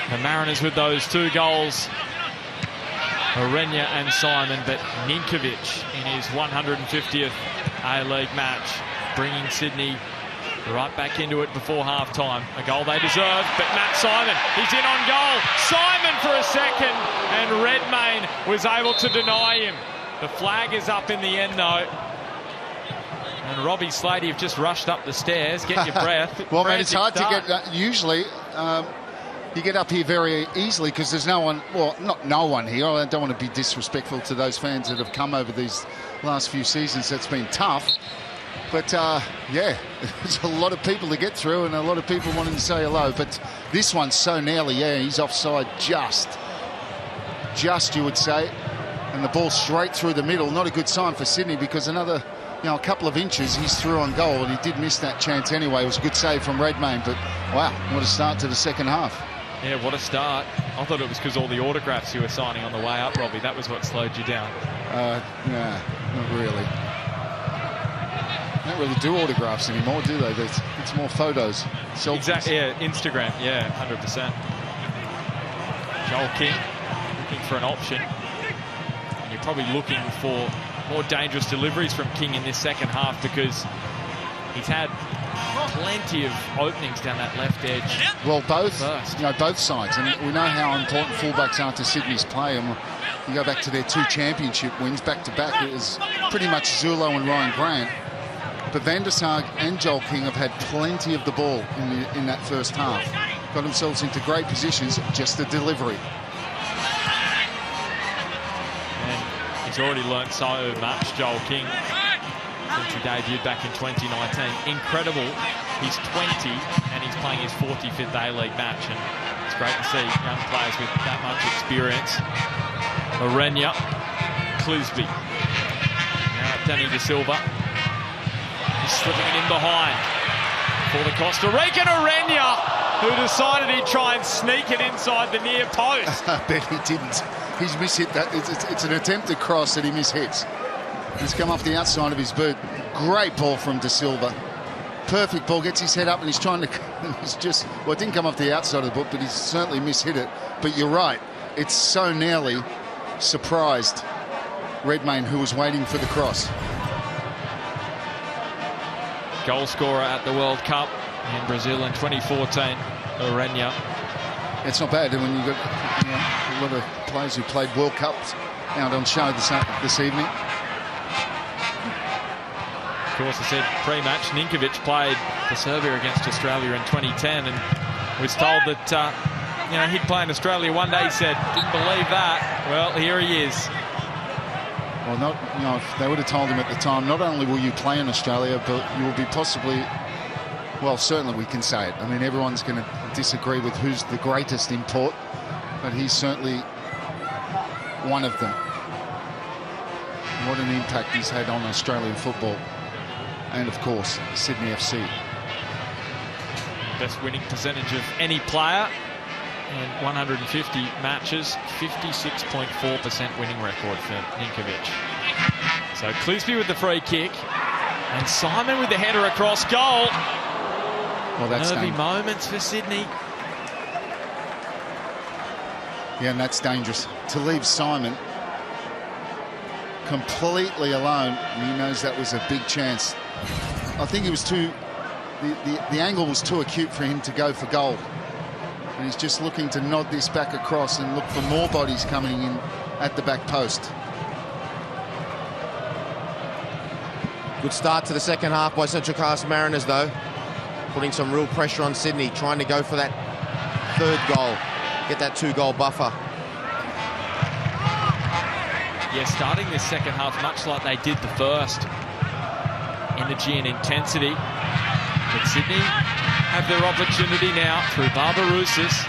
The Mariners with those 2 goals. Orenya and Simon, but Ninkovic in his 150th A-League match, bringing Sydney right back into it before half-time. A goal they deserve, but Matt Simon, he's in on goal. Simon for a second, and Redmayne was able to deny him. The flag is up in the end, though. And Robbie Slady have just rushed up the stairs. Get your breath. Well, man, it's hard to get... usually, you get up here very easily because there's no one... Well, not no one here. I don't want to be disrespectful to those fans that have come over these last few seasons. That's been tough. But, yeah, there's a lot of people to get through and a lot of people wanting to say hello. But this one's so nearly, yeah, he's offside just, you would say. And the ball straight through the middle. Not a good sign for Sydney because another, a couple of inches he's through on goal, and he did miss that chance anyway. It was a good save from Redmayne, but, wow, what a start to the second half. Yeah, what a start. I thought it was because all the autographs you were signing on the way up, Robbie. That was what slowed you down. Nah, not really. They don't really do autographs anymore, do they? It's more photos. Selfies. Exactly, yeah, Instagram, yeah, 100%. Joel King looking for an option. And you're probably looking for more dangerous deliveries from King in this second half because he's had plenty of openings down that left edge. Well, both sides, and we know how important fullbacks are to Sydney's play. And you go back to their 2 championship wins back-to-back. It was pretty much Zulo and Ryan Grant. But Van der Sar and Joel King have had plenty of the ball in that first half. Got themselves into great positions, just the delivery. And he's already learnt so much, Joel King, since he debuted back in 2019. Incredible. He's 20 and he's playing his 45th A-League match, and it's great to see young players with that much experience. Orenya, Clisby, now Danny De Silva. Slipping it in behind for the Costa Rican Orenya, who decided he'd try and sneak it inside the near post. I bet he didn't. He's mishit that. It's an attempted cross that he mishits. He's come off the outside of his boot. Great ball from De Silva. Perfect ball. Gets his head up and he's trying to... It's just... Well, it didn't come off the outside of the boot, but he's certainly mishit it. But you're right. It's so nearly surprised Redmayne, who was waiting for the cross. Goal scorer at the World Cup in Brazil in 2014, Orenya. It's not bad when you've got a lot of players who played World Cups out on show this evening. Of course, I said pre-match, Ninkovic played for Serbia against Australia in 2010 and was told that he'd play in Australia one day. He said, didn't believe that. Well, here he is. Well, if they would have told him at the time, not only will you play in Australia, but you will be possibly, well, certainly we can say it. I mean, everyone's going to disagree with who's the greatest in port, but he's certainly one of them. What an impact he's had on Australian football. And, of course, Sydney FC. Best winning percentage of any player in 150 matches, 56.4% winning record for Ninkovic. So Clisby with the free kick, and Simon with the header across goal. Well, that's nervy moments for Sydney. Yeah, and that's dangerous. To leave Simon completely alone, and he knows that was a big chance. I think he was too... The angle was too acute for him to go for goal. And he's just looking to nod this back across and look for more bodies coming in at the back post. Good start to the second half by Central Coast Mariners, though. Putting some real pressure on Sydney, trying to go for that 3rd goal. Get that 2-goal buffer. Yeah, starting this second half much like they did the first. Energy and intensity. But Sydney have their opportunity now through Barbarousis,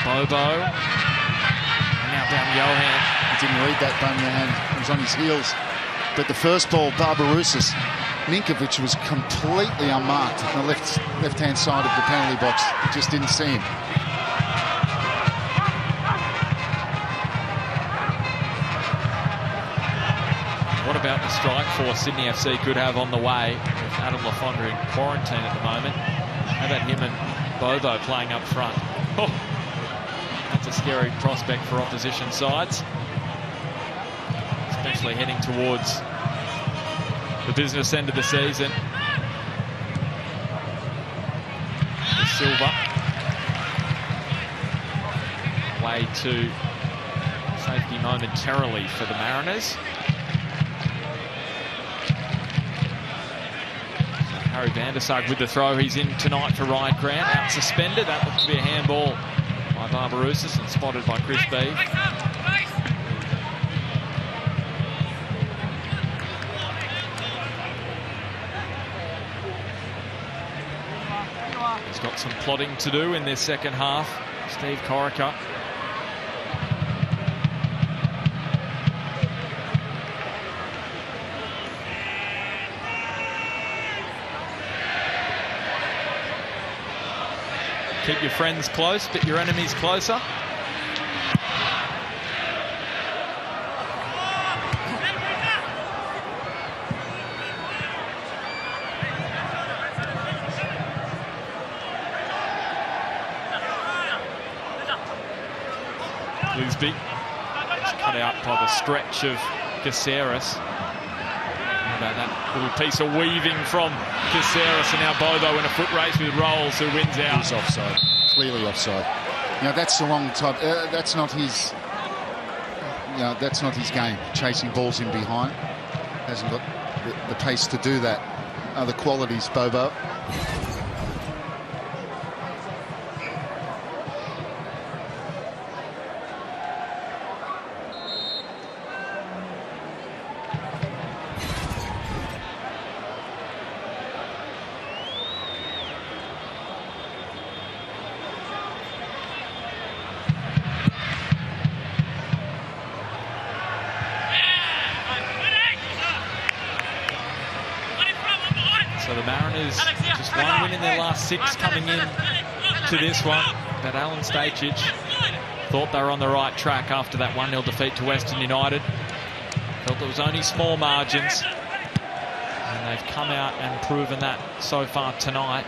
Bobo, and now Bam-Johan. He didn't read that, Bam-Johan. He was on his heels. But the first ball, Barbarousis, Ninkovic was completely unmarked on the left-hand side of the penalty box. He just didn't see him. What about the strike force Sydney FC could have on the way with Adam Lafondra in quarantine at the moment? How about him and Bobo playing up front? Oh, a scary prospect for opposition sides, especially heading towards the business end of the season. De Silva. Way to safety momentarily for the Mariners. Harry van der Sag with the throw. He's in tonight for Ryan Grant. Out suspended. That looks to be a handball by Barbarouses and spotted by Chris Beeve. He's got some plotting to do in this second half. Steve Corica. Keep your friends close, but your enemies closer. Lisby cut out by the stretch of Caceres. How about that little piece of weaving from Caceres, and now Bobo in a foot race with Rolls, who wins out. He's offside, clearly offside. Now that's the wrong type. That's not his. That's not his game. Chasing balls in behind, hasn't got the pace to do that. Other qualities, Bobo. So the Mariners just one win in their last 6 coming in to this one. But Alan Stejcic thought they were on the right track after that 1-0 defeat to Western United. Felt it was only small margins. And they've come out and proven that so far tonight.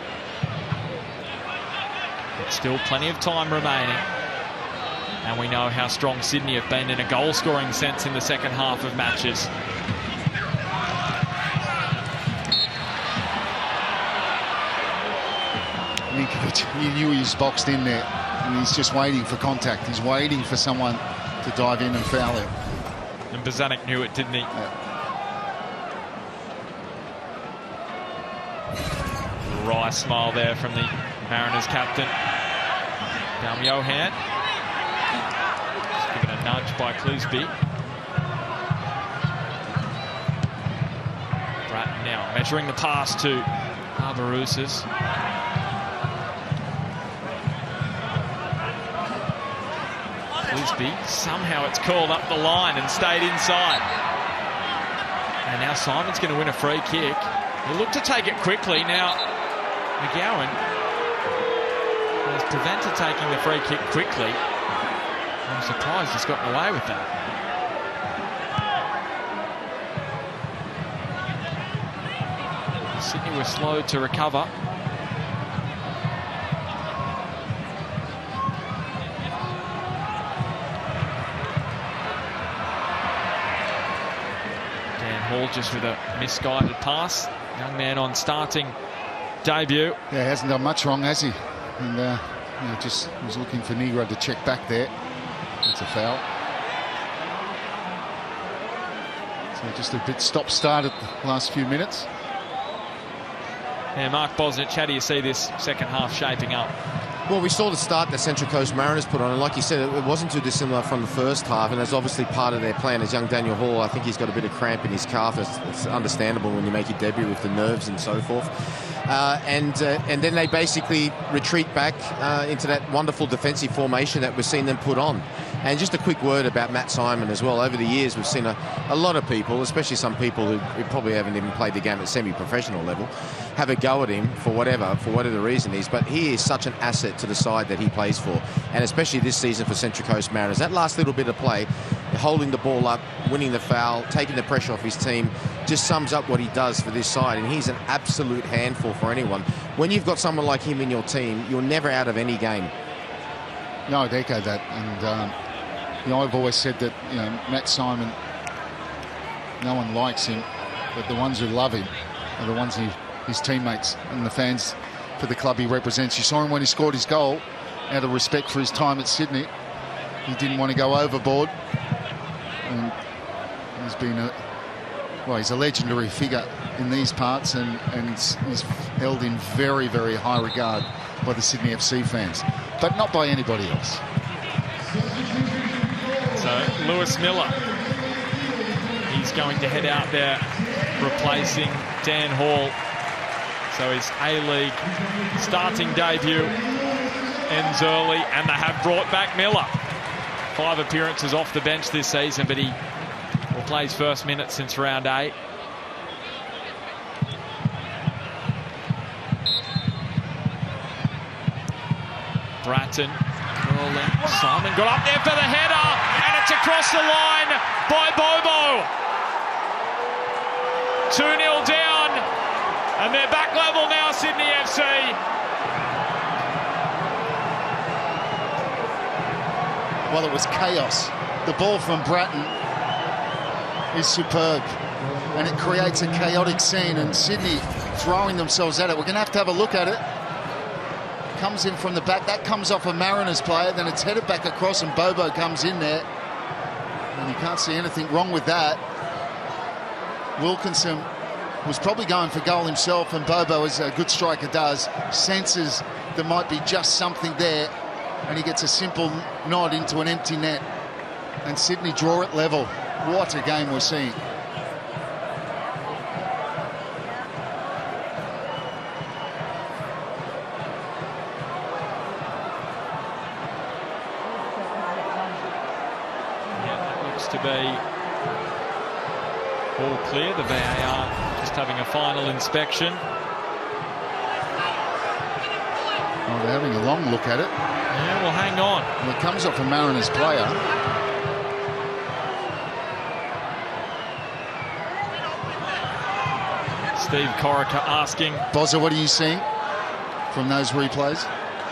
But still plenty of time remaining. And we know how strong Sydney have been in a goal-scoring sense in the second half of matches. You knew he was boxed in there, and he's just waiting for contact. He's waiting for someone to dive in and foul him. And Bozanic knew it, didn't he? Yeah. Wry smile there from the Mariners captain. Down Johan. Just given a nudge by Clisby. Bratton now measuring the pass to Barbarouses. Lisby, somehow it's called up the line and stayed inside. And now Simon's going to win a free kick. He'll look to take it quickly. Now, McGowan has prevented taking the free kick quickly. I'm surprised he's gotten away with that. Sydney were slow to recover. Just with a misguided pass. Young man on starting debut. Yeah, hasn't done much wrong, has he? And just was looking for Negro to check back there. It's a foul. So just a bit stop-start at the last few minutes. Yeah, Mark Bosnich, how do you see this second half shaping up? Well, we saw the start that Central Coast Mariners put on, and like you said, it wasn't too dissimilar from the first half, and that's obviously part of their plan. As young Daniel Hall, I think he's got a bit of cramp in his calf. It's understandable when you make your debut with the nerves and so forth. And then they basically retreat back into that wonderful defensive formation that we've seen them put on. And just a quick word about Matt Simon as well. Over the years, we've seen a lot of people, especially some people who probably haven't even played the game at semi-professional level, have a go at him for whatever the reason is. But he is such an asset to the side that he plays for, and especially this season for Central Coast Mariners. That last little bit of play, holding the ball up, winning the foul, taking the pressure off his team, just sums up what he does for this side, and he's an absolute handful for anyone. When you've got someone like him in your team, you're never out of any game. No, I'd echo that. And, I've always said that, Matt Simon, no one likes him, but the ones who love him are the ones his teammates and the fans for the club he represents. You saw him when he scored his goal, out of respect for his time at Sydney. He didn't want to go overboard. And he's been he's a legendary figure in these parts, and he's held in very, very high regard by the Sydney FC fans, but not by anybody else. So Lewis Miller, he's going to head out there replacing Dan Hall. So his A-League starting debut ends early, and they have brought back Miller. 5 appearances off the bench this season, but he will play his first minute since round 8. Bratton curling. Simon got up there for the header, and it's across the line by Bobo. 2-0 down, and they're back level now, Sydney FC. Well, it was chaos. The ball from Bratton is superb, and it creates a chaotic scene, and Sydney throwing themselves at it. We're going to have a look at it. Comes in from the back. That comes off a Mariners player. Then it's headed back across, and Bobo comes in there. And you can't see anything wrong with that. Wilkinson was probably going for goal himself, and Bobo, as a good striker does, senses there might be just something there, and he gets a simple nod into an empty net. And Sydney draw it level. What a game we're seeing. To be all clear. The VAR just having a final inspection. Oh, they're having a long look at it. Yeah, well, hang on. Well, it comes off a Mariners player. Steve Corica asking. Bozza, what are you seeing from those replays?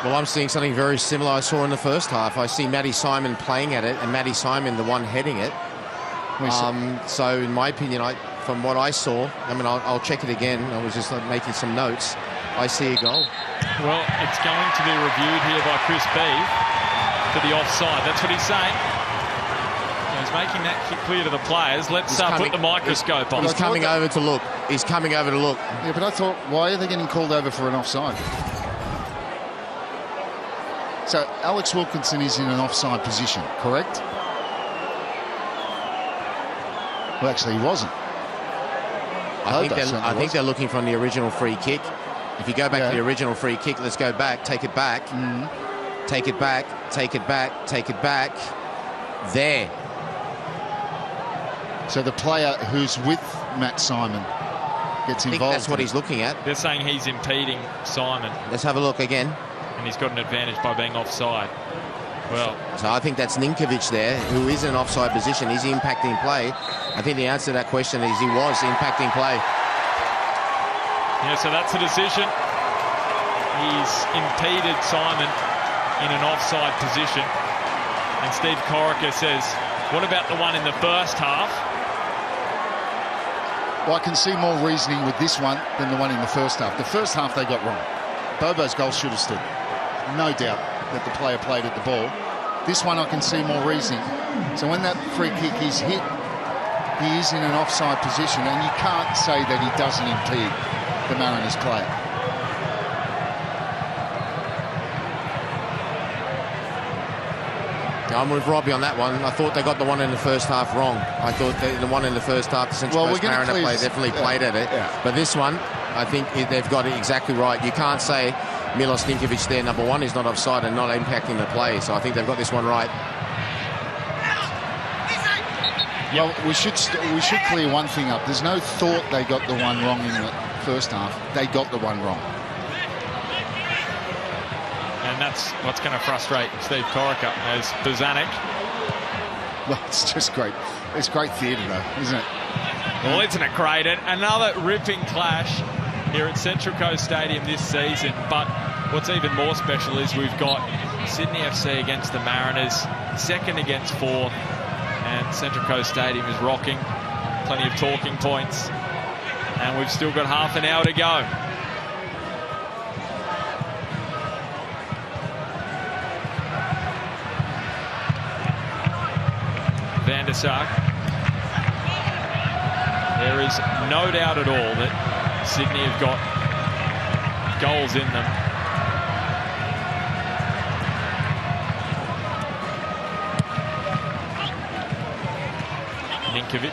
Well, I'm seeing something very similar I saw in the first half. I see Matty Simon playing at it, and Matty Simon the one heading it. So in my opinion, from what I saw, I'll check it again. I was just making some notes. I see a goal. Well, it's going to be reviewed here by Chris B for the offside. That's what he's saying. He's making that clear to the players. Let's put the microscope on. He's coming over to look. He's coming over to look. Yeah, but I thought, why are they getting called over for an offside? So Alex Wilkinson is in an offside position, correct? Well, actually, he wasn't. I think they're looking from the original free kick. If you go back to the original free kick, let's go back, take it back, take it back, take it back, take it back. There. So the player who's with Matt Simon gets involved. I think that's what he's looking at. They're saying he's impeding Simon. Let's have a look again. And he's got an advantage by being offside. Well, so I think that's Ninkovic there, who is in an offside position. Is he impacting play? I think the answer to that question is he was impacting play. Yeah, so that's the decision. He's impeded Simon in an offside position. And Steve Corica says, what about the one in the first half? Well, I can see more reasoning with this one than the one in the first half. The first half they got wrong. Bobo's goal should have stood. No doubt that the player played at the ball. This one I can see more reasoning. So when that free kick is hit, he is in an offside position, and you can't say that he doesn't impede the Mariners player. I'm with Robbie on that one. I thought they got the one in the first half wrong. I thought the one in the first half, the Central Coast Mariner play definitely played at it. Yeah. But this one, I think they've got it exactly right. You can't say Milos Ninkovic there, number one, is not offside and not impacting the play. So I think they've got this one right. Well, we should clear one thing up. There's no thought they got the one wrong in the first half. They got the one wrong. And that's what's going to frustrate Steve Corica as Bozanic. Well, it's just great. It's great theatre, though, isn't it? Well, isn't it great? And another ripping clash here at Central Coast Stadium this season. But what's even more special is we've got Sydney FC against the Mariners, second against fourth, and Central Coast Stadium is rocking. Plenty of talking points, and we've still got half an hour to go. Van der Sar. There is no doubt at all that Sydney have got goals in them. Ninkovic.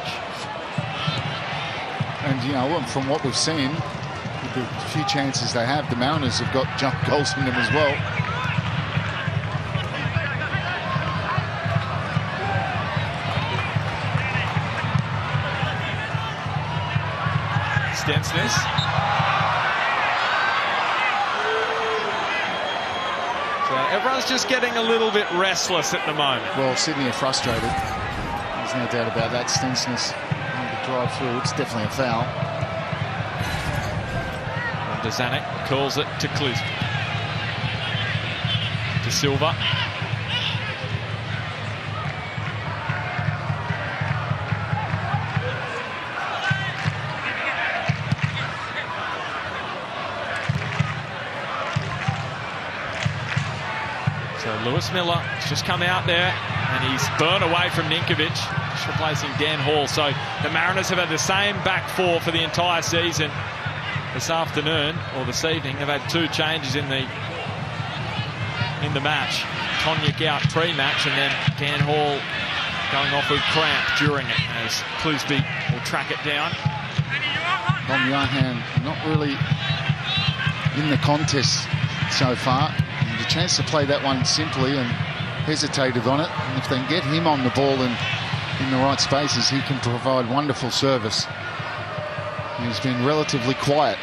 And, you know, from what we've seen, with the few chances they have, the Mariners have got jump goals in them as well. Stensness. So everyone's just getting a little bit restless at the moment. Well, Sydney are frustrated. There's no doubt about that. Stensness on the drive through. It's definitely a foul. And Zanuck calls it to Clisp. To Silva. Lewis Miller has just come out there and he's burnt away from Ninkovic, just replacing Dan Hall. So the Mariners have had the same back four for the entire season. This afternoon, or this evening, they've had two changes in the match. Toniak out pre-match, and then Dan Hall going off with cramp during it as Clisby will track it down. Tom Yahan not really in the contest so far. A chance to play that one simply and hesitated on it, and if they can get him on the ball and in the right spaces, he can provide wonderful service. He's been relatively quiet.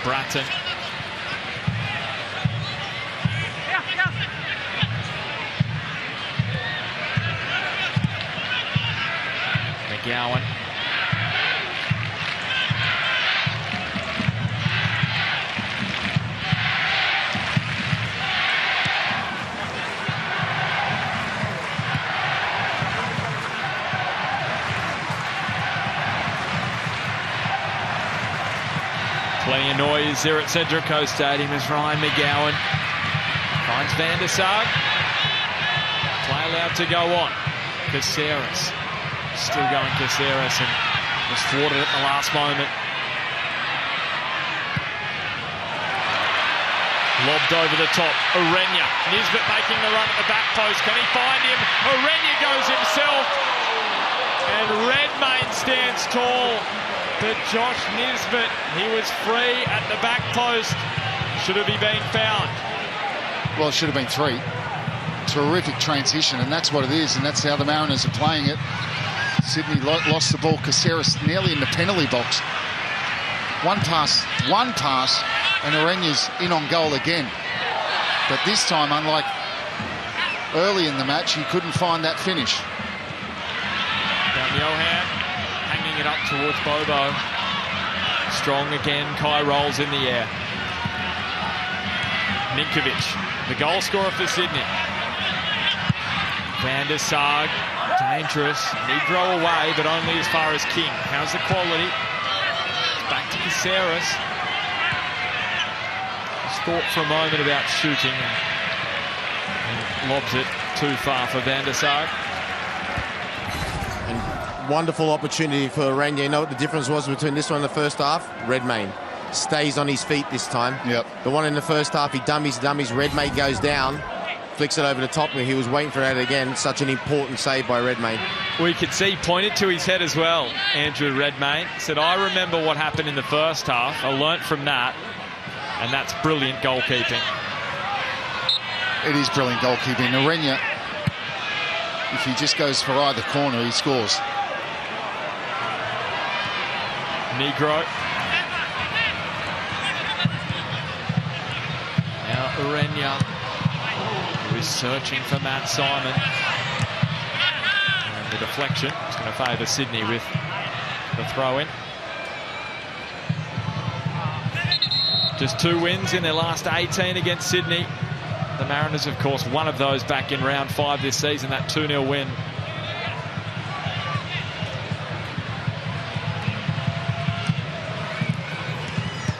Bratton. McGowan. Plenty of noise there at Central Coast Stadium as Ryan McGowan finds Van der Sar. Play allowed to go on. Caceres. Still going Caceres and was thwarted at the last moment. Lobbed over the top. Orenya. Nisbet making the run at the back post. Can he find him? Orenya goes himself. And Redmayne stands tall. But Josh Nisbet, he was free at the back post. Should have he been found? Well, it should have been three. Terrific transition, and that's what it is, and that's how the Mariners are playing it. Sydney lost the ball. Caceres nearly in the penalty box. One pass, and Orenya's in on goal again. But this time, unlike early in the match, he couldn't find that finish. Down Johan. Hanging it up towards Bobo. Strong again. Kai rolls in the air. Ninkovic, the goal scorer for Sydney. Van der Sar, dangerous. Negro away, but only as far as King. How's the quality? Back to Caceres. Just thought for a moment about shooting and lobs it too far for Van der Sar. Wonderful opportunity for Orenya. You know what the difference was between this one and the first half? Redmayne stays on his feet this time. Yep. The one in the first half, he dummies. Redmayne goes down, flicks it over the top, and he was waiting for that again. Such an important save by Redmayne. We could see, pointed to his head as well, Andrew Redmayne. Said, I remember what happened in the first half. I learnt from that, and that's brilliant goalkeeping. It is brilliant goalkeeping. Orenya, if he just goes for either corner, he scores. Negro. Now Orenya, who is searching for Matt Simon. And the deflection is going to favour Sydney with The throw in. Just 2 wins in their last 18 against Sydney. The Mariners, of course, one of those back in round 5 this season, that 2-0 win.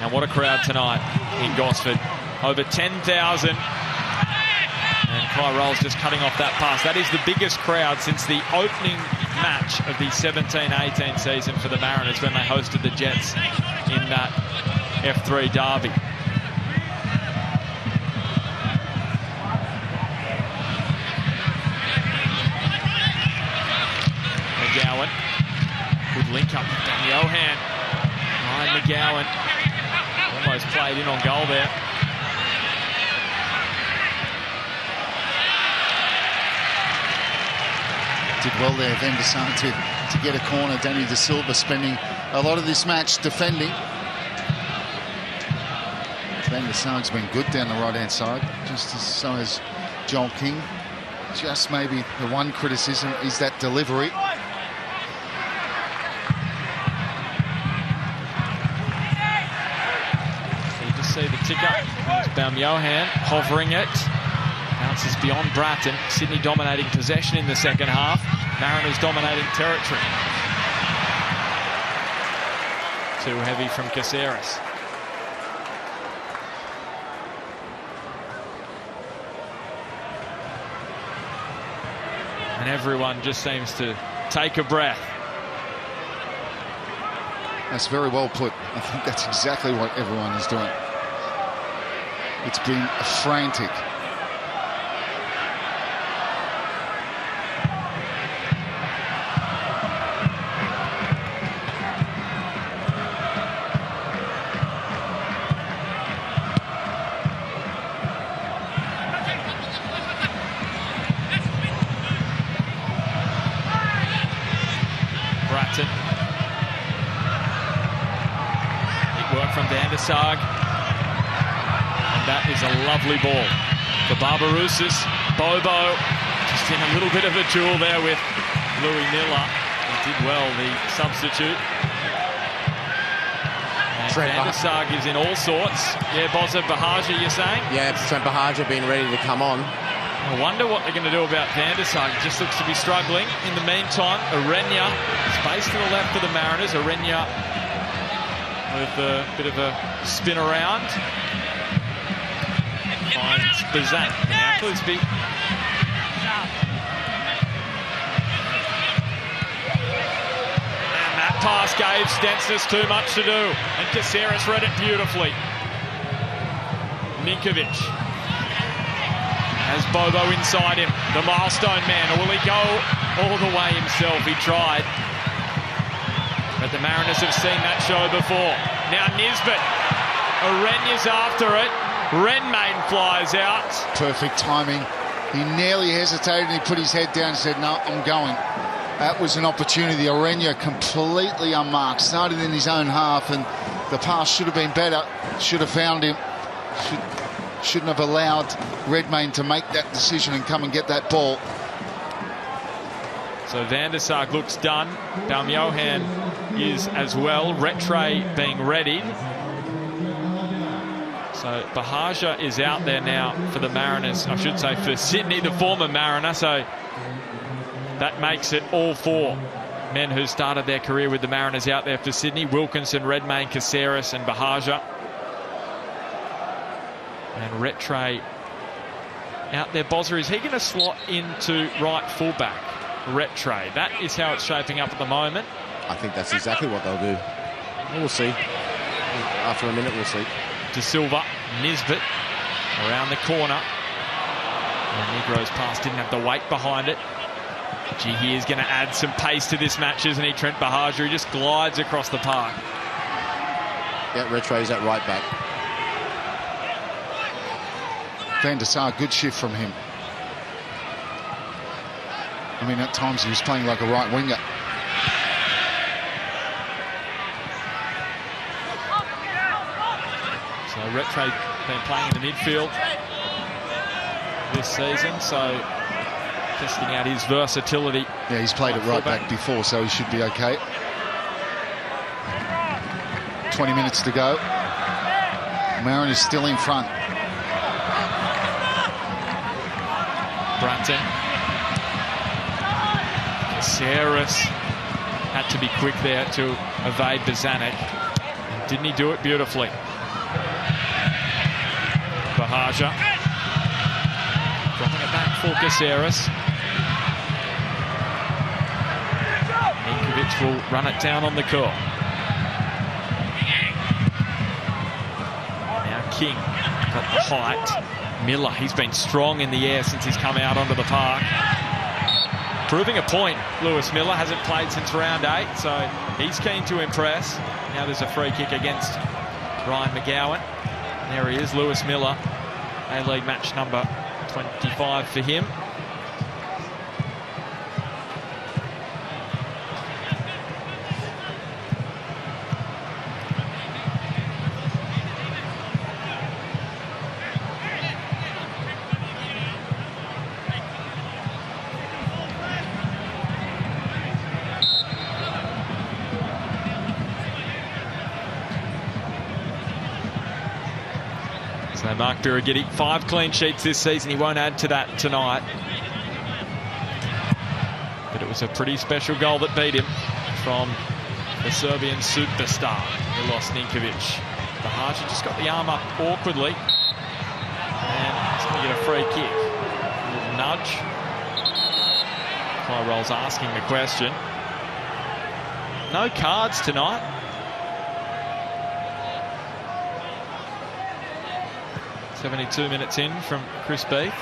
And what a crowd tonight in Gosford. Over 10,000. And Kyrell's just cutting off that pass. That is the biggest crowd since the opening match of the 17-18 season for the Mariners when they hosted the Jets in that F3 derby. McGowan. Good link up down the Johan. Ryan McGowan. Almost played in on goal there. Did well there, Van der Sar, to get a corner. Danny De Silva spending a lot of this match defending. Van der Sar's been good down the right-hand side, just as so has Joel King. Just maybe the one criticism is that delivery. See the tick up. Johan hovering it. Bounces beyond Bratton. Sydney dominating possession in the second half. Mariners dominating territory. Too heavy from Caceres. And everyone just seems to take a breath. That's very well put. I think that's exactly what everyone is doing. It's been frantic. Bratton. Big work from Van der Sar. That is a lovely ball for Barbarousis. Bobo just in a little bit of a duel there with Louis Miller. He did well, the substitute. And Van der Sar gives in all sorts. Yeah, Bozza Bahaja, you're saying? Yeah, Trent Bahaja being ready to come on. I wonder what they're going to do about Van der Sar. He just looks to be struggling. In the meantime, Orenya, space to the left for the Mariners. Orenya with a bit of a spin around. Finds Bazan. Now Clisby. And that pass gave Stensness too much to do. And Caceres read it beautifully. Ninkovic has Bobo inside him. The milestone man. Or will he go all the way himself? He tried. But the Mariners have seen that show before. Now Nisbet. Orenya's after it. Redmayne flies out. Perfect timing. He nearly hesitated and he put his head down and said, no, I'm going. That was an opportunity. Orenya completely unmarked. Started in his own half and the pass should have been better. Should have found him. Shouldn't have allowed Redmayne to make that decision and come and get that ball. So Van der Sar looks done. Johan is as well. Rattray being readied. So Bahaja is out there now for the Mariners. I should say for Sydney, the former Mariner. So that makes it all 4 men who started their career with the Mariners out there for Sydney. Wilkinson, Redmayne, Caceres and Bahaja. And Rattray out there. Bozza, is he going to slot into right fullback? Rattray. That is how it's shaping up at the moment. I think that's exactly what they'll do. We'll see. After a minute, we'll see. De Silva, Nisbet around the corner. And Negro's pass didn't have the weight behind it. Gee, he is going to add some pace to this match, isn't he, Trent Bahaja? He just glides across the park. Yeah, Rattray's at right back. Van der Sar, good shift from him. I mean, at times he was playing like a right winger. So Rattray been playing in the midfield this season, so testing out his versatility. Yeah, he's played at right back before, so he should be okay. 20 minutes to go. Mariners still in front. Brunton. Caceres had to be quick there to evade Bozanic. And didn't he do it beautifully? Bahaja. Dropping it back for Caceres. Ninkovic will run it down on the court. Now King got the height. Miller, he's been strong in the air since he's come out onto the park. Proving a point, Lewis Miller hasn't played since round 8, so he's keen to impress. Now there's a free kick against Ryan McGowan. There he is, Lewis Miller. A-League match number 25 for him. So Mark Birighitti, 5 clean sheets this season. He won't add to that tonight. But it was a pretty special goal that beat him from the Serbian superstar, Milos Ninkovic. Bahaja just got the arm up awkwardly. And he's going to get a free kick. A little nudge. Clyrell's asking the question. No cards tonight. 72 minutes in from Chris Beath.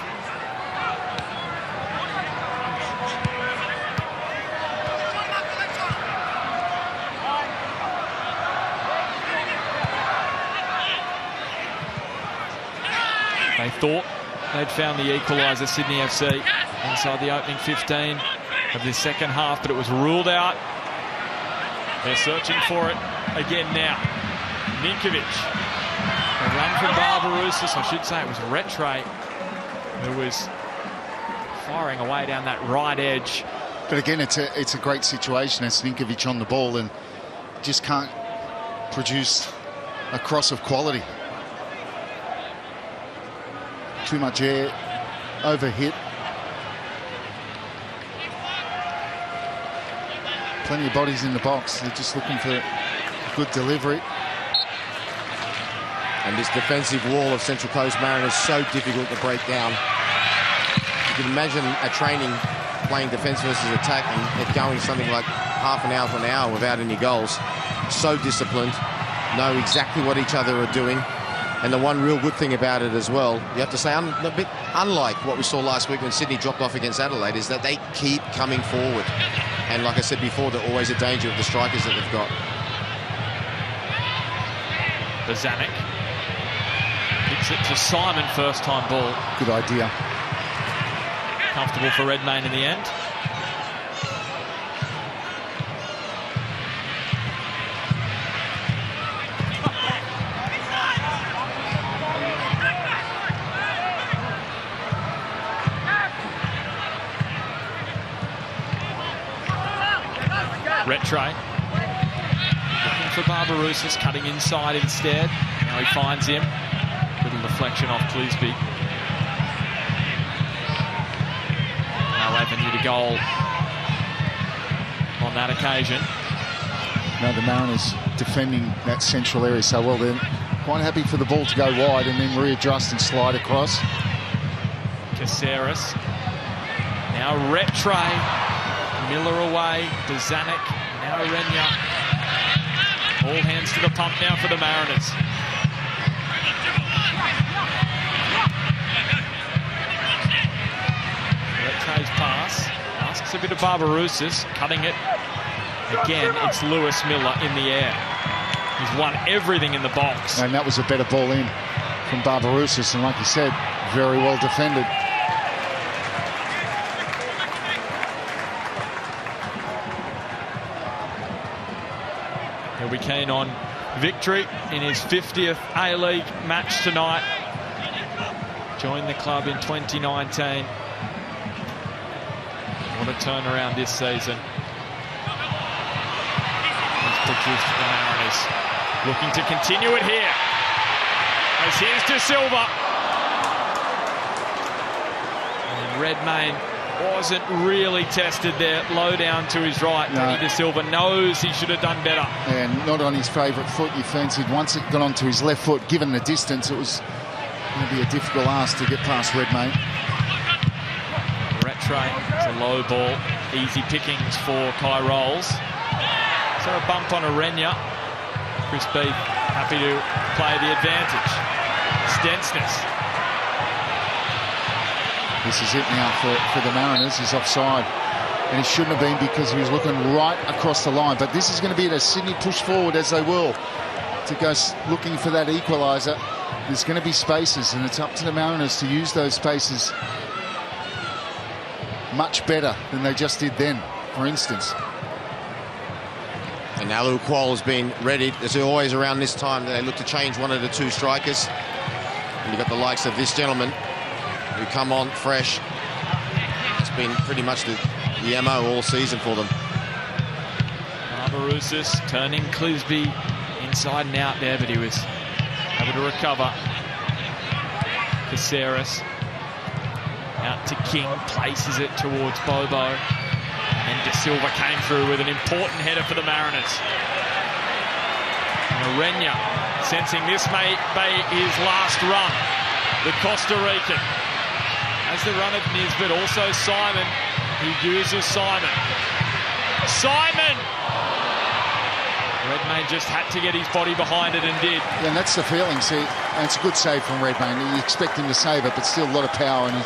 They thought they'd found the equaliser, Sydney FC, inside the opening 15 of this second half, but it was ruled out. They're searching for it again now. Ninkovic. A run from Barbarousis, I should say it was Retre who was firing away down that right edge. But again, it's a great situation. It's Ninkovic on the ball and just can't produce a cross of quality. Too much air, overhit. Plenty of bodies in the box. They're just looking for good delivery. And this defensive wall of Central Coast Mariners is so difficult to break down. You can imagine a training playing defence versus attack and it going something like half an hour to an hour without any goals. So disciplined, know exactly what each other are doing. And the one real good thing about it as well, you have to say, a bit unlike what we saw last week when Sydney dropped off against Adelaide, is that they keep coming forward. And like I said before, they're always a danger of the strikers that they've got. Bozanic. Kicks it to Simon, first time ball. Good idea. Comfortable for Redmayne in the end. Retre. Looking for Barbarousis, cutting inside instead. Now he finds him. Little deflection off Clisby. No avenue to goal on that occasion. Now the Mariners defending that central area so well. They're quite happy for the ball to go wide and then readjust and slide across. Caceres. Now Retre. Miller away. Bozanic. Now Renya. All hands to the pump now for the Mariners. Retre's pass. Asks a bit of Barbarousis. Cutting it. Again, it's Lewis Miller in the air. He's won everything in the box. And that was a better ball in from Barbarousis. And like you said, very well defended. He'll be keen on victory in his 50th A-League match tonight. Joined the club in 2019. What a turnaround this season. He's produced the Mariners Looking to continue it here. As here's De Silva. And Redmayne wasn't really tested there. Low down to his right. No. De Silva knows he should have done better. And not on his favourite foot, you fancied. Once it got onto his left foot, given the distance, it was going to be a difficult ask to get past Redmayne. Rattray, it's a low ball. Easy pickings for Kai Rolls. So a bump on Arenya. Chris Beath happy to play the advantage. Stensness. This is it now for the Mariners. He's offside. And he shouldn't have been because he was looking right across the line. But this is going to be it as Sydney push forward, as they will, to go looking for that equaliser. There's going to be spaces, and it's up to the Mariners to use those spaces much better than they just did then, for instance. And now Alu Kuol has been readied. As always around this time, they look to change one of the two strikers. And you've got the likes of this gentleman who come on fresh. It's been pretty much the MO all season for them. Barbarousis turning Clisby inside and out there, but he was able to recover. Caceres out to King, places it towards Bobo. And De Silva came through with an important header for the Mariners. And Arenya sensing this may be his last run. The Costa Rican has the run at Nisbet, also Simon. He uses Simon. Simon! Redmayne just had to get his body behind it and did. Yeah, and that's the feeling. See, and it's a good save from Redmayne. You expect him to save it, but still a lot of power, and he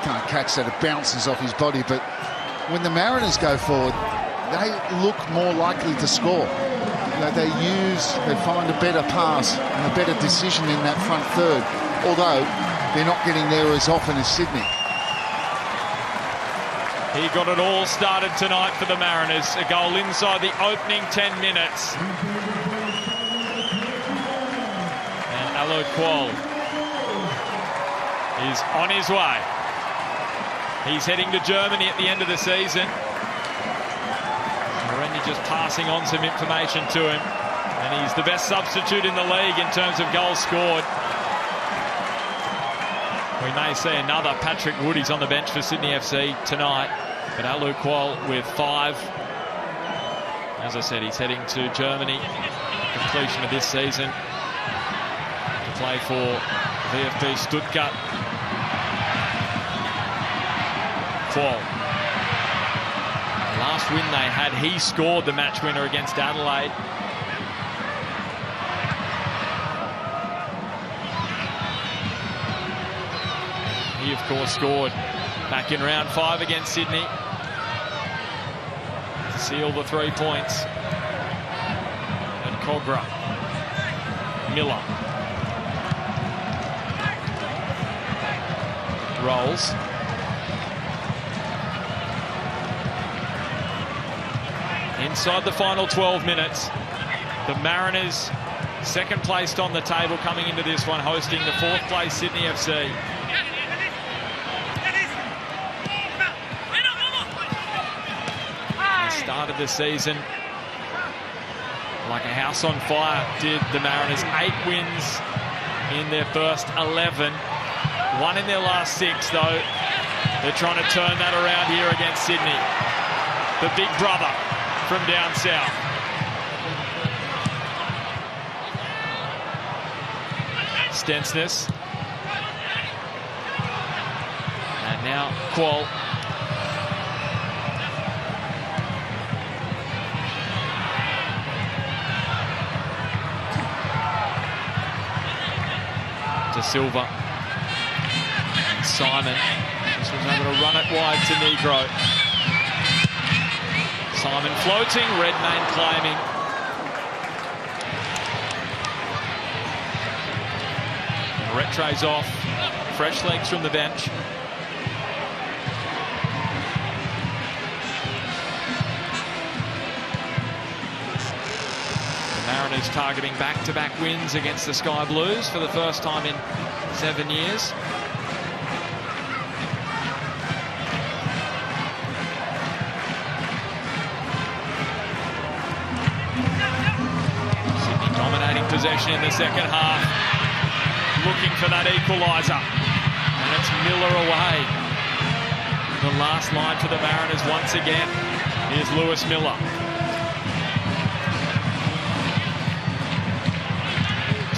can't catch that. It bounces off his body. But when the Mariners go forward, they look more likely to score. You know, they find a better pass and a better decision in that front third, although they're not getting there as often as Sydney. He got it all started tonight for the Mariners. A goal inside the opening 10 minutes. And Alu Kuol is on his way. He's heading to Germany at the end of the season. Arenya just passing on some information to him. And he's the best substitute in the league in terms of goals scored. We may see another Patrick Wood. He's on the bench for Sydney FC tonight. But Alu Kuol with 5. As I said, he's heading to Germany. Completion of this season to play for VfB Stuttgart. Kuol. The last win they had, he scored the match winner against Adelaide. He, of course, scored back in round 5 against Sydney to seal the 3 points. And Cogra, Miller, Rolls. Inside the final 12 minutes, the Mariners, second placed on the table coming into this one, hosting the 4th place Sydney FC. Started the season like a house on fire, did the Mariners. 8 wins in their first 11. 1 in their last 6, though. They're trying to turn that around here against Sydney. The big brother from down south. Stensness. And now Kuol. De Silva and Simon just was able to run it wide to Negro. Simon floating, Redmayne climbing. Rattray's off, fresh legs from the bench. Mariners targeting back-to-back wins against the Sky Blues for the first time in 7 years. possession in the second half, looking for that equaliser. And it's Miller away. The last line for the Mariners once again is Lewis Miller.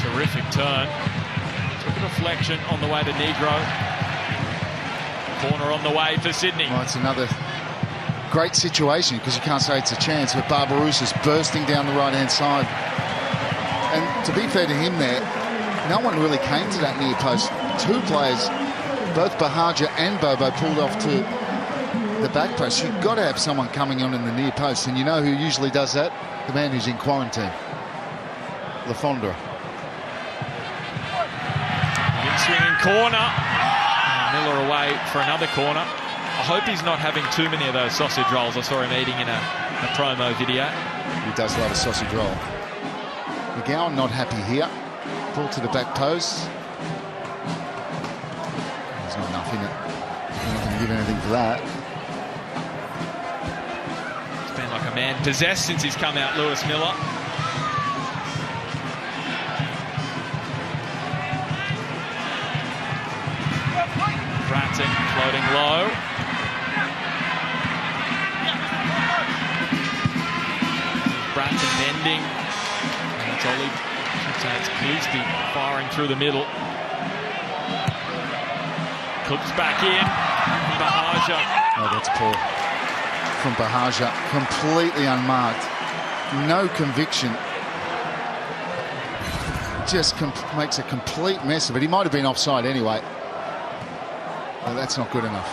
Terrific turn. Took a deflection on the way to Negro. Corner on the way for Sydney. Well, it's another great situation because you can't say it's a chance, but Barbarousa's bursting down the right-hand side. And to be fair to him there, no one really came to that near post. Two players, both Bahaja and Bobo, pulled off to the back post. You've got to have someone coming on in the near post, and you know who usually does that? The man who's in quarantine, LaFondra. In-swinging corner. Miller away for another corner. I hope he's not having too many of those sausage rolls. I saw him eating in a promo video. He does love a sausage roll. McGowan not happy here. Ball to the back post. There's not enough in it. They're not going to give anything for that. It's been like a man possessed since he's come out, Lewis Miller. Bratton floating low. Bratton bending. And it's Ollie. It's Cleasty firing through the middle. Clips back in. Bahaja. Oh, that's poor. From Bahaja. Completely unmarked. No conviction. Just makes a complete mess of it. He might have been offside anyway. Well, that's not good enough.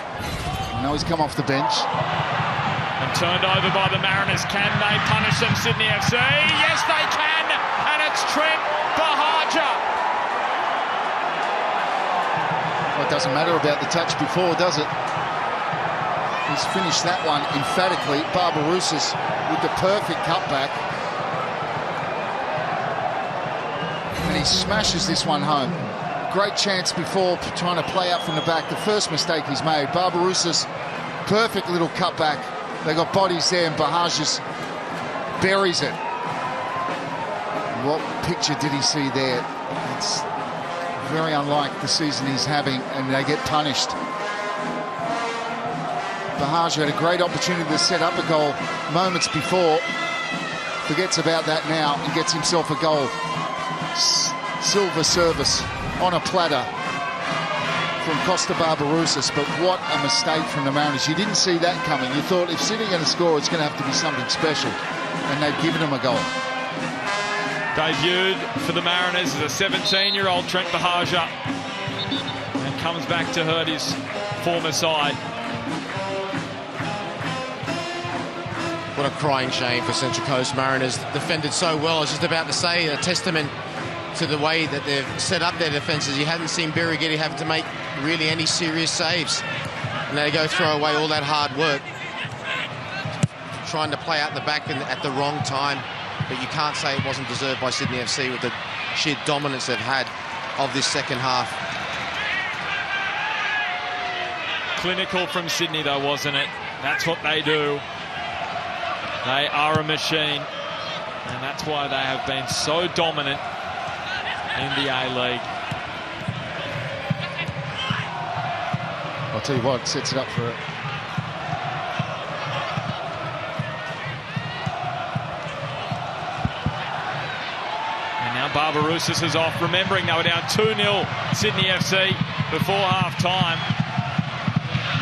Now he's come off the bench. And turned over by the Mariners. Can they punish them, Sydney FC? Yes, they can. And it's Trent Bahaja. Well, it doesn't matter about the touch before, does it? He's finished that one emphatically. Barbarousa's with the perfect cutback. And he smashes this one home. Great chance before, trying to play up from the back. The first mistake he's made. Barbarousa's perfect little cutback. They got bodies there, and Bahaja's buries it. What picture did he see there? It's very unlike the season he's having, and they get punished. Bahaja had a great opportunity to set up a goal moments before. Forgets about that now and gets himself a goal. Silver service on a platter from Costa Barbarousas, but what a mistake from the Mariners. You didn't see that coming. You thought if Sydney are going to score, it's going to have to be something special, and they've given him a goal. Debuted for the Mariners as a 17-year-old Trent Bahaja, and comes back to hurt his former side. What a crying shame for Central Coast Mariners. Defended so well. I was just about to say, a testament to the way that they've set up their defences. You hadn't seen Birighitti having to make really any serious saves. And they go throw away all that hard work. Trying to play out the back at the wrong time. But you can't say it wasn't deserved by Sydney FC with the sheer dominance they've had of this second half. Clinical from Sydney though, wasn't it? That's what they do. They are a machine. And that's why they have been so dominant in the A-League. I'll tell you what, sets it up for it. And now Barbarouses is off, remembering they were down 2-0 Sydney FC before half-time.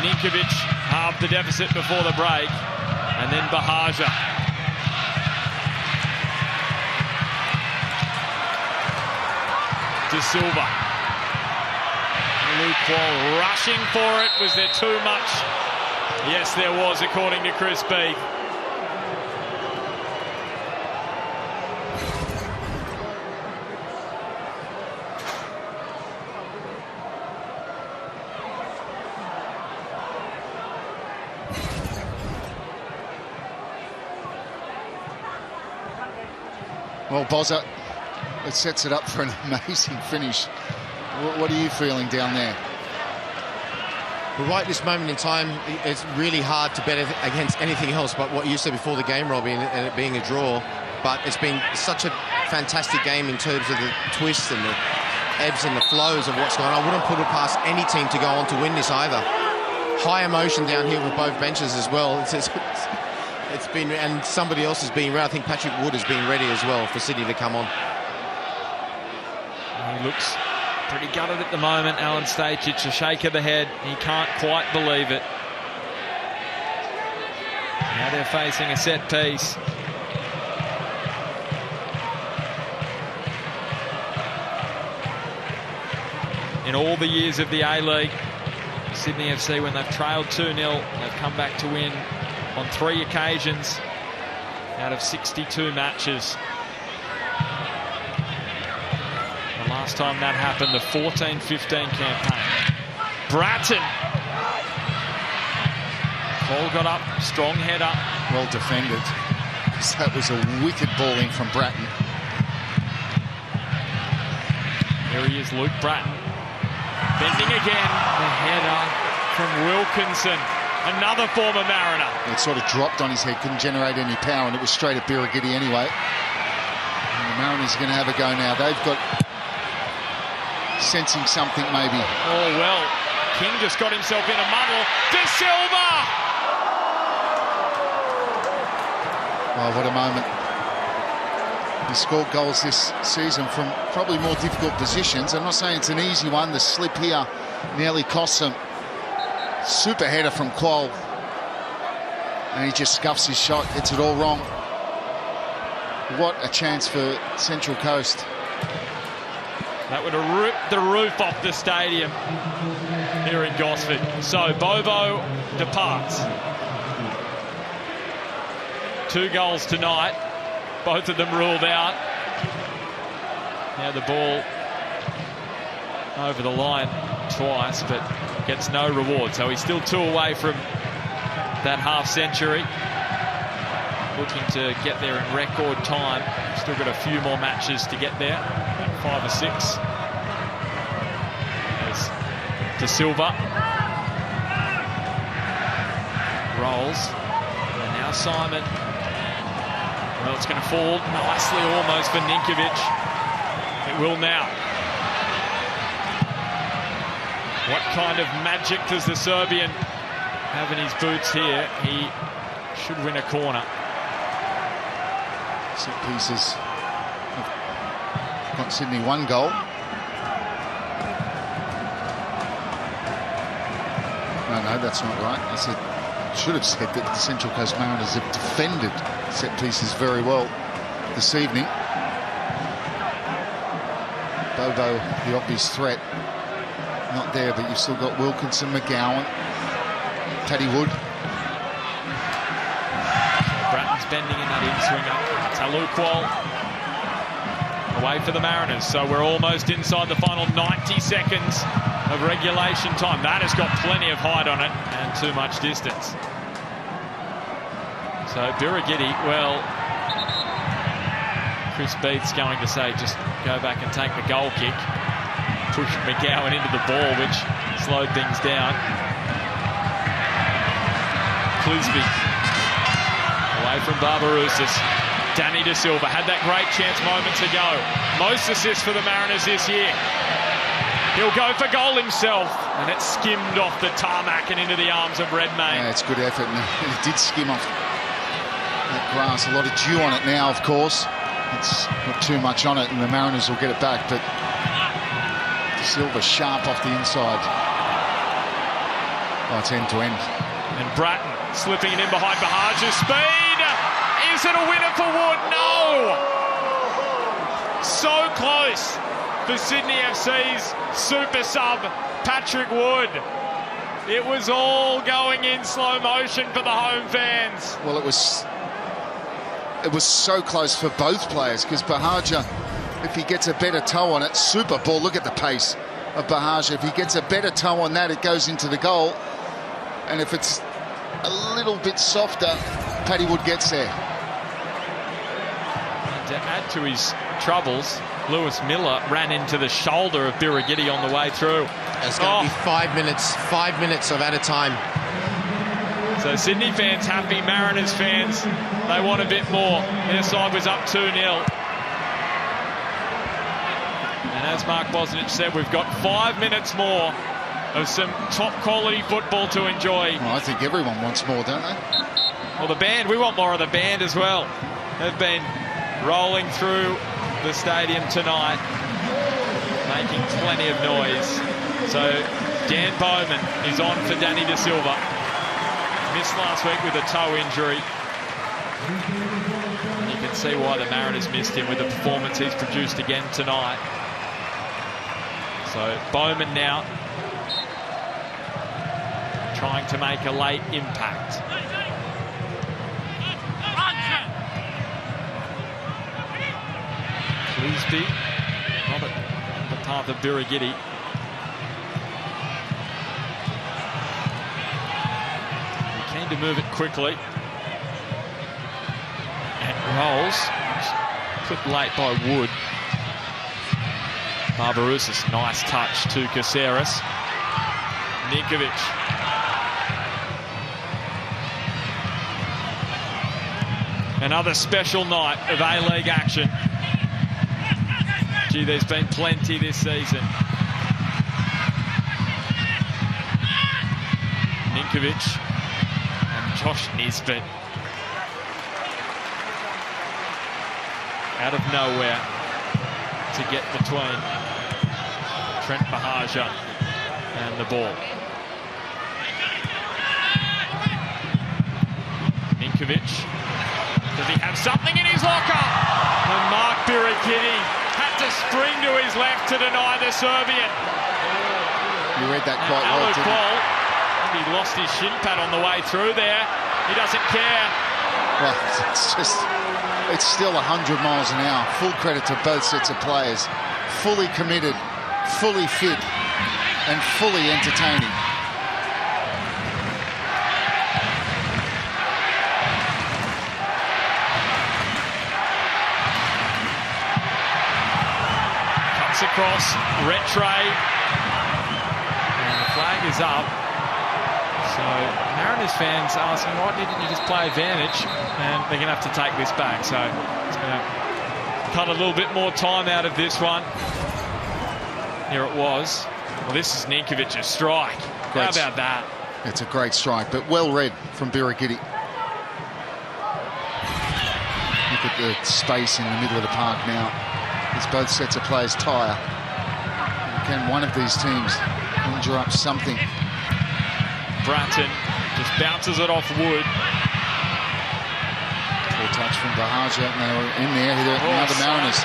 Ninkovic halved the deficit before the break. And then Bahaja. De Silva. Luke Wall rushing for it. Was there too much? Yes, there was, according to Chris Beath. Well, Bozza, it sets it up for an amazing finish. What are you feeling down there? Well, right this moment in time, it's really hard to bet against anything else but what you said before the game, Robbie, and it being a draw. But it's been such a fantastic game in terms of the twists and the ebbs and the flows of what's going on. I wouldn't put it past any team to go on to win this either. High emotion down here with both benches as well. It's been, and somebody else has been ready. I think Patrick Wood has been ready as well for Sydney to come on. He looks pretty gutted at the moment, Alan Stejcic, a shake of the head. He can't quite believe it. Now they're facing a set piece. In all the years of the A-League, Sydney FC, when they've trailed 2-0, they've come back to win on 3 occasions out of 62 matches. The last time that happened, the 14-15 campaign. Bratton. Ball got up, strong header. Well defended. That was a wicked ball in from Bratton. Here he is, Luke Bratton. Bending again, the header from Wilkinson, another former Mariner. It sort of dropped on his head, couldn't generate any power, and it was straight at Birighitti anyway. And the Mariners are going to have a go now. They've got sensing something maybe. Oh, well, King just got himself in a muddle. De Silva! Oh, what a moment. He scored goals this season from probably more difficult positions. I'm not saying it's an easy one. The slip here nearly costs him. Super header from Quoll. And he just scuffs his shot, gets it all wrong. What a chance for Central Coast. That would have ripped the roof off the stadium here in Gosford. So Bobo departs. 2 goals tonight. Both of them ruled out. Now the ball over the line twice, but gets no reward. So he's still 2 away from that half-century. Looking to get there in record time. Still got a few more matches to get there. About 5 or 6. There's De Silva. Rolls. And now Simon. Well, it's going to fall nicely almost for Ninkovic. It will now. What kind of magic does the Serbian have in his boots here? He should win a corner. Set pieces got Sydney 1 goal. No, that's not right. I should have said that the Central Coast Mariners have defended set pieces very well this evening. Bobo, the obvious threat, not there, but you've still got Wilkinson, McGowan, Paddy Wood. Bratton's bending in that in-swinger. Talu Quoll away for the Mariners. So we're almost inside the final 90 seconds of regulation time. That has got plenty of height on it and too much distance. So Birighitti, well, Chris Beath's going to say just go back and take the goal kick. Push McGowan into the ball, which slowed things down. Clisby away from Barbarousis. Danny De Silva had that great chance moments ago. Most assists for the Mariners this year. He'll go for goal himself, and it skimmed off the tarmac and into the arms of Redmayne. Yeah, it's good effort, and it did skim off that grass. A lot of dew on it now, of course. It's not too much on it, and the Mariners will get it back, but De Silva sharp off the inside. Oh, it's end to end. And Bratton slipping it in behind Bahaja's speed. Is it a winner for Wood? No! So close for Sydney FC's super sub, Patrick Wood. It was all going in slow motion for the home fans. Well, it was so close for both players, because Bahaja, if he gets a better toe on it, super ball. Look at the pace of Bahaja. If he gets a better toe on that, it goes into the goal. And if it's a little bit softer, Paddy Wood gets there. To add to his troubles, Lewis Miller ran into the shoulder of Birighitti on the way through. It's going to be 5 minutes of added time. So Sydney fans happy, Mariners fans, they want a bit more. Their side was up 2-0. And as Mark Bosnich said, we've got 5 minutes more of some top-quality football to enjoy. Well, I think everyone wants more, don't they? Well, the band, we want more of the band as well. They've been rolling through the stadium tonight, making plenty of noise. So Dan Bowman is on for Danny De Silva. Missed last week with a toe injury. And you can see why the Mariners missed him with the performance he's produced again tonight. So Bowman now trying to make a late impact. Cleasby, not at the path of Birighitti. Keen to move it quickly. And rolls. Clipped late by Wood. Barbarousis, nice touch to Caceres. Ninkovic. Another special night of A-League action. Gee, there's been plenty this season. Ninkovic and Josh Nisbet. Out of nowhere to get between Trent Bahaja and the ball. Ninkovic. Does he have something in his locker? And Mark Birighitti had to spring to his left to deny the Serbian. You read that quite well, didn't you? He lost his shin pad on the way through there. He doesn't care. Well, it's still 100 miles an hour. Full credit to both sets of players. Fully committed, fully fit, and fully entertaining. Cuts across, Rattray. And the flag is up. So Mariners fans asking, why didn't you just play advantage? And they're going to have to take this back. So it's going to cut a little bit more time out of this one. Here it was. Well, this is Ninkovic's strike. How about that? It's a great strike, but well read from Birighitti. Look at the space in the middle of the park now. As both sets of players tire. Can one of these teams conjure up something? Bratton just bounces it off Wood. Full touch from Bahaja, and they were in there. Another Mariners.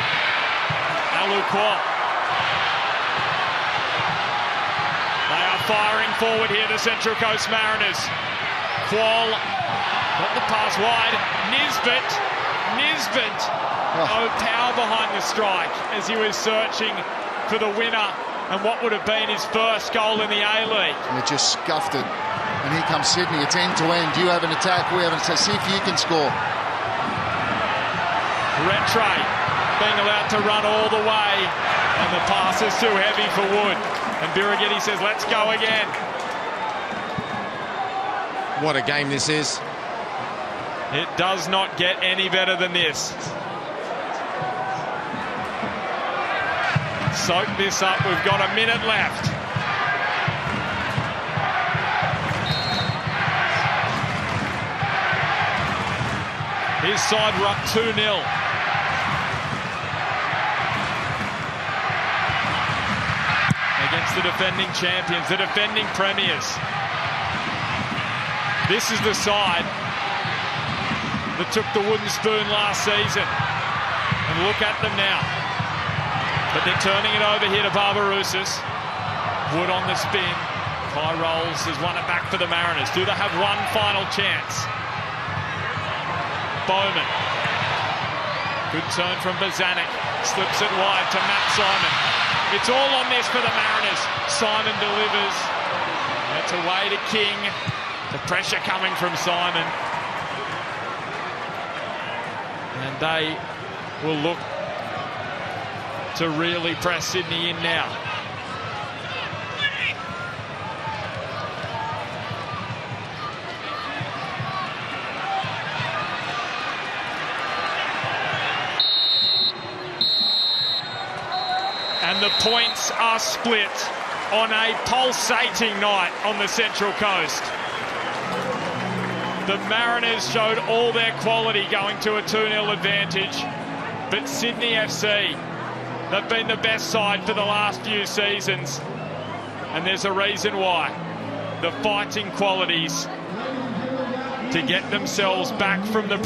Alu Kwal. They are firing forward here, the Central Coast Mariners. Kwal got the pass wide. Nisbet. Oh, power behind the strike as he was searching for the winner and what would have been his first goal in the A-League. And they just scuffed it. And here comes Sydney. It's end-to-end. You have an attack, we have an attack. See if you can score. Rattray being allowed to run all the way. And the pass is too heavy for Wood. And Birighitti says, let's go again. What a game this is. It does not get any better than this. Soak this up. We've got a minute left. His side were up 2-0. Against the defending champions, the defending premiers. This is the side that took the wooden spoon last season. And look at them now. But they're turning it over here to Barbarousis. Wood on the spin. High rolls has won it back for the Mariners. Do they have one final chance? Bowman. Good turn from Bozanic. Slips it wide to Matt Simon. It's all on this for the Mariners. Simon delivers. That's away to King. The pressure coming from Simon. And they will look to really press Sydney in now. And the points are split on a pulsating night on the Central Coast. The Mariners showed all their quality going to a 2-0 advantage, but Sydney FC, they've been the best side for the last few seasons, and there's a reason why. The fighting qualities to get themselves back from the